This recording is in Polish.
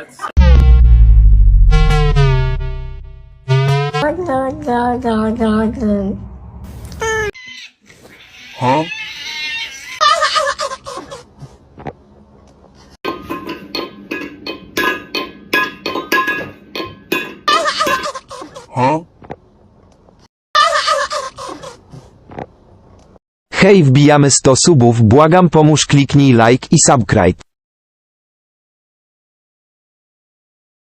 Let's Huh? Huh? Hej, wbijamy 100 subów, błagam, pomóż, kliknij like i subscribe.